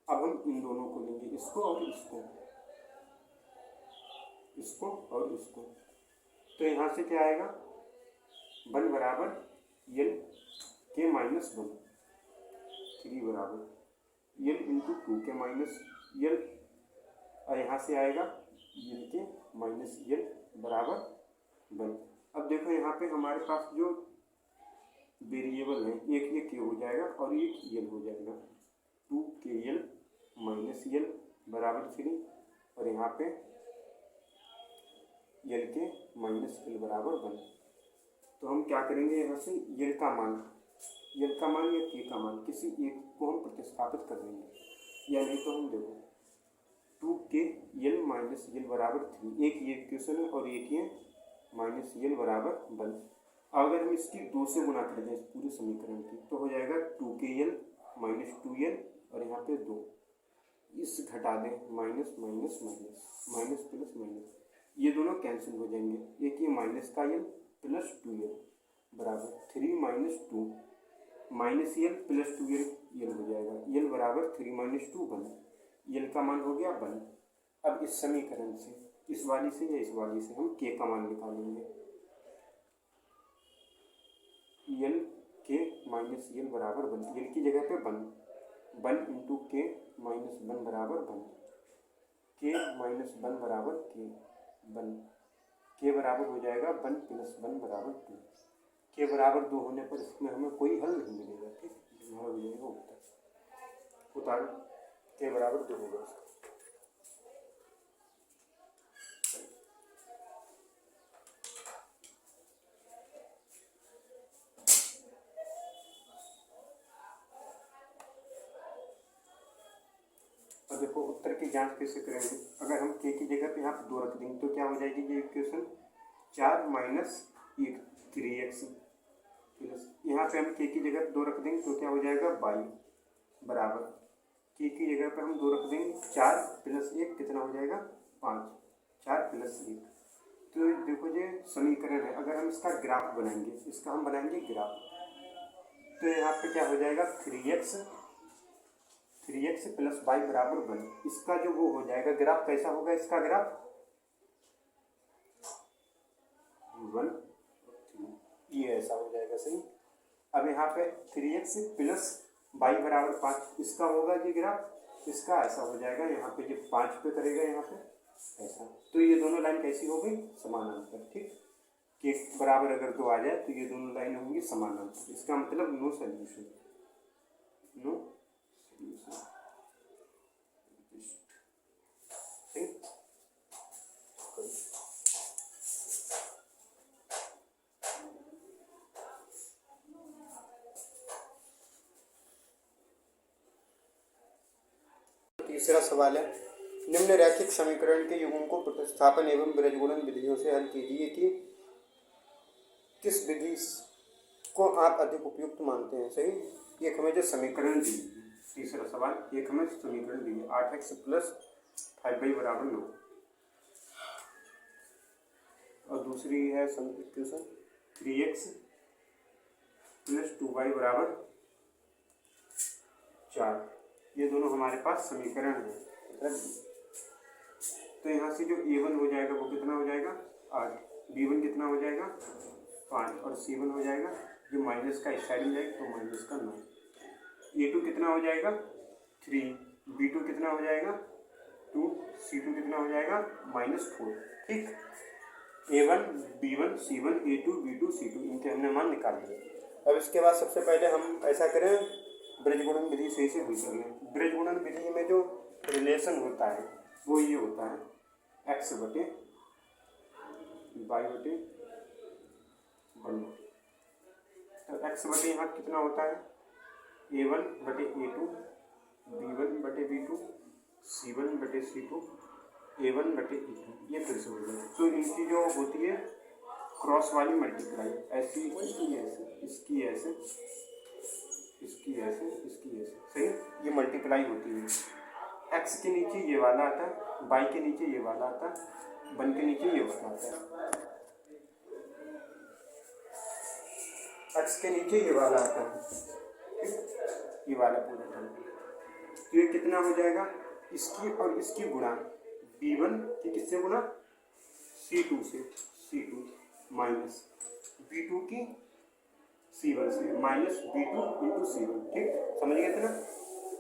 अब हम इन दोनों को लेंगे, इसको और इसको, इसको और इसको, तो यहाँ से क्या आएगा 1 बराबर यल k -1, 3 बराबर यल इंटू 2k यल, और यहाँ से आएगा यल के यल बराबर 1। अब देखो यहाँ पे हमारे पास जो वेरिएबल है, एक ये k हो जाएगा और एक यल हो जाएगा, 2k यल बराबर 3 और यहाँ पे यल के यल बराबर 1। तो हम क्या करेंगे, यहाँ से यल का मान या k का मान किसी एक को हम प्रतिस्थापित कर देंगे, या नहीं तो हम देखो 2k यल बराबर 3, एक ये इक्वेशन है और एक ये यल बराबर 1। अगर हम इसकी 2 से गुना कर दें इस पूरे समीकरण की, तो हो जाएगा 2k यल -2l और यहाँ पे 2, इस घटा दें minus minus minus minus plus minus, ये दोनों कैंसिल हो जाएंगे। एक ये माइनस का यल प्लस 2l बराबर 3 - 2 माइनस यल प्लस 2l यल हो जाएगा, यल बराबर 3 - 2 1, यल का मान हो गया 1। अब इस समीकरण से इस वाली से या इस वाली से हम k का मान निकालेंगे, यल k यल बराबर 1, यल की जगह पे 1 इंटू k -1 बराबर 1, k -1 बराबर k 1, k बराबर हो जाएगा 1 + 1 बराबर 2, k बराबर 2 होने पर इसमें हमें कोई हल नहीं मिलेगा। ठीक, हमारा हो जाएगा उत्तर k बराबर 2 होगा। और देखो उत्तर की जांच कैसे करेंगे, अगर हम k की जगह पे यहाँ पे 2 रख देंगे तो क्या हो जाएगी ये इक्वेशन 4 - 1 3x प्लस, यहाँ पे हम k की जगह पे 2 रख देंगे तो क्या हो जाएगा 22 बराबर k की जगह पे हम 2 रख देंगे 4 + 1 कितना हो जाएगा 5, 4 + 1। तो देखो ये समीकरण है, अगर हम इसका ग्राफ बनाएंगे, इसका हम बनाएंगे ग्राफ, तो यहाँ पे क्या हो जाएगा 3x + y बराबर 1, इसका जो वो हो जाएगा ग्राफ कैसा होगा, इसका ग्राफ 1 ये ऐसा हो जाएगा। सही, अब यहाँ पे 3x + y बराबर 5, इसका होगा ये ग्राफ, इसका ऐसा हो जाएगा, यहाँ पे ये 5 पे करेगा, यहाँ पे ऐसा। तो ये दोनों लाइन कैसी हो गई समानांतर। ठीक, के बराबर अगर 2 आ जाए तो ये दोनों लाइन होंगी समानांतर, इसका मतलब नो सॉल्यूशन, नो सॉल्यूशन। ठीक, तीसरा सवाल है, निम्न रैखिक समीकरण के युग्मों को प्रतिस्थापन एवं बीजगुणन विधियों से हल कीजिए कि किस विधि किसको आप अधिक उपयुक्त मानते हैं? सही। एक हमें जो समीकरण दी, तीसरा सवाल, एक हमें समीकरण दी 8x + 5y = 9 और दूसरी है इक्वेशन 3x + 2y = 4। ये दोनों हमारे पास समीकरण है। तो यहाँ से जो a1 हो जाएगा वो कितना हो जाएगा 8, b1 कितना हो जाएगा 5 और c1 हो जाएगा जो माइनस का साइड में जाएगा तो माइनस का 9। a2 कितना हो जाएगा 3, b2 कितना हो जाएगा 2, c2 कितना हो जाएगा -4। ठीक, a1 b1 c1 a2 b2 c2 इनके हमने मान निकाल लिए। अब इसके बाद सबसे पहले हम ऐसा करें, ब्रज गुणन विधि से इसे हुई करें। ब्रज गुणन विधि में जो रिलेशन होता है वो ये होता है x बटे y बटे 1। तो x बटे यहाँ कितना होता है a1 बटे a2 b1 बटे b2 c1 बटे c2 a1 बटे a2। ये फिर से हो जाएगा। तो इनकी जो होती है क्रॉस वाली मल्टीप्लाई, ऐसी इसकी ऐसे, इसकी ऐसे, इसकी ऐसे, इसकी ऐसे, सही। ये मल्टीप्लाई होती है। x के नीचे ये वाला आता है, y के नीचे ये वाला आता है, 1 के नीचे ये वाला आता है। x के नीचे ये वाला आता है, ये वाला पूरा टर्म। तो ये कितना हो जाएगा इसकी और इसकी गुणा b1 की किससे गुणा c2 से, c2 माइनस b2 की c1 से माइनस b2 × c1। ठीक, समझ गए थे ना?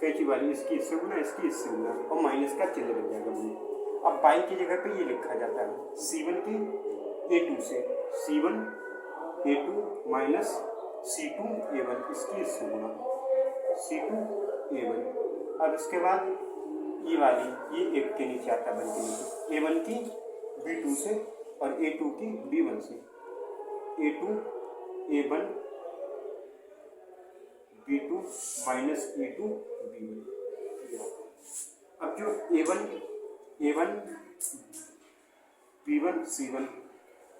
कैची वाली इसकी इससे गुना, इसकी इससे गुना और माइनस का चिन्ह लग जाएगा मुझे। अब बाई की जगह पे ये लिखा जाता है c1 की a2 से, c1 a2 minus c2 a1, इसकी इससे गुना c2 a1। अब इसके बाद ये वाली ये एक के नीचे आता है, 1 के नीचे, a1 की b2 से और a2 की b1 से, a2 a1 b2 minus a2 b1। अब जो a1 b1 c1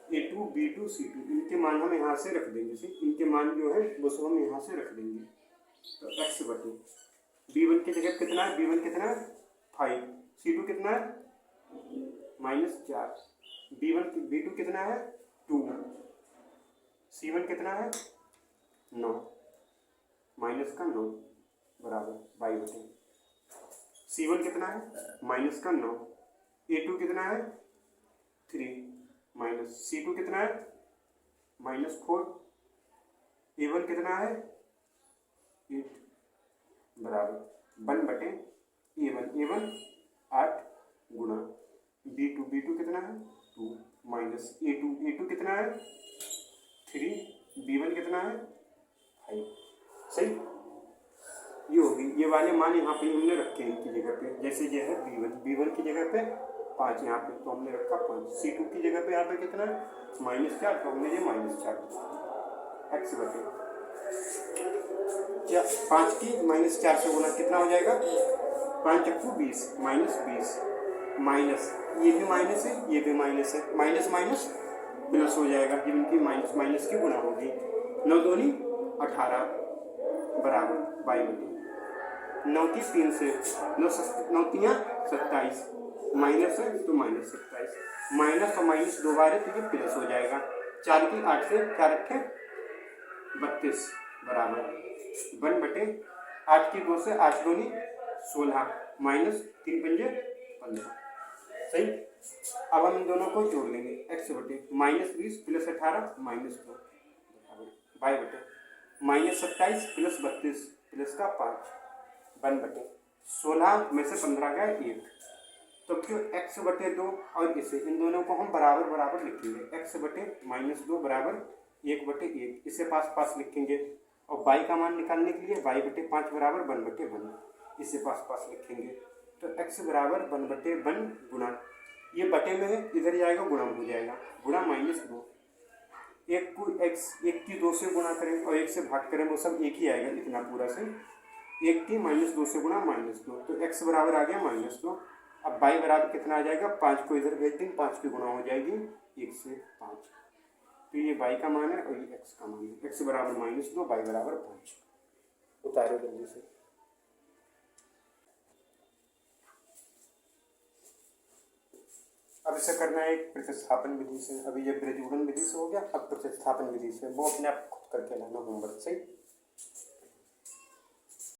a2 b2 c2 इनके मान हम यहाँ से रख देंगे। इनके मान जो है वो सब हम यहाँ से रख देंगे। तो x बटे b1 की जगह कितना है, b1 कितना है 5, c2 कितना है -4, b2 कितना है 2, c1 कितना है 9, माइनस का 9 बराबर y बटे c1 कितना है -9, a2 कितना है 3 माइनस c2 कितना है -4, a1 कितना है 8 बराबर 1 बटे a1 8 गुणा b2 कितना है 2 माइनस a2 कितना है 3, b1 कितना है 5। सही, ये होगी। ये वाले मान यहाँ पे हमने रखे हैं इनकी जगह पे, जैसे ये है b1 की जगह पे 5 यहाँ पे तो हमने रखा 5, c2 की जगह पे यहाँ पे कितना है -4 तो हमने ये -4 x बटे 5 की -4 से गुना कितना हो जाएगा 5 × 20 -20 माइनस ये भी माइनस है, ये भी माइनस है, माइनस माइनस प्लस हो जाएगा जब इनकी माइनस की गुना होगी। 9 दूनी 18 बराबर y बटे 9 की 3 से 9 3 27 माइनस है तो -27 माइनस और माइनस 2 बार है तो ये प्लस हो जाएगा। 4 की 8 से 4 8 32 बराबर 1 बटे 8 की 2 से 8 दूनी 16 माइनस 3 पंजे 15। सही, अब हम इन दोनों को जोड़ लेंगे x बटे -20 + 18 -2 बराबर y बटे -27 + 32 प्लस का 5 1 बटे 16 में से 15 गया 1। तो क्यों x बटे 2 और इसे इन दोनों को हम बराबर बराबर लिखेंगे। x बटे -2 बराबर 1 बटे 1, इसे पास पास लिखेंगे और y का मान निकालने के लिए y बटे 5 बराबर 1 बटे 1, इसे पास पास लिखेंगे। तो x बराबर 1 बटे 1 गुणा ये बटे में है इधर जाएगा गुणा हो जाएगा गुणा -2, एक को x 1 की 2 से गुणा करें और 1 से भाग करें वो सब एक ही आएगा इतना पूरा से, 1 की -2 से गुणा -2 तो x बराबर आ गया -2। अब y बराबर कितना आ जाएगा 5 को इधर भेज देंगे 5 की गुणा हो जाएगी 1 से 5। तो ये y का मान है और ये x का मान है। x बराबर -2, y बराबर 5। उतारो जल्दी से। अब इसे करना है एक प्रतिस्थापन विधि से। अभी ये प्रतिगुणन विधि से हो गया, अब प्रतिस्थापन विधि से। वो अपने आप खुद करके लाना होमवर्क से।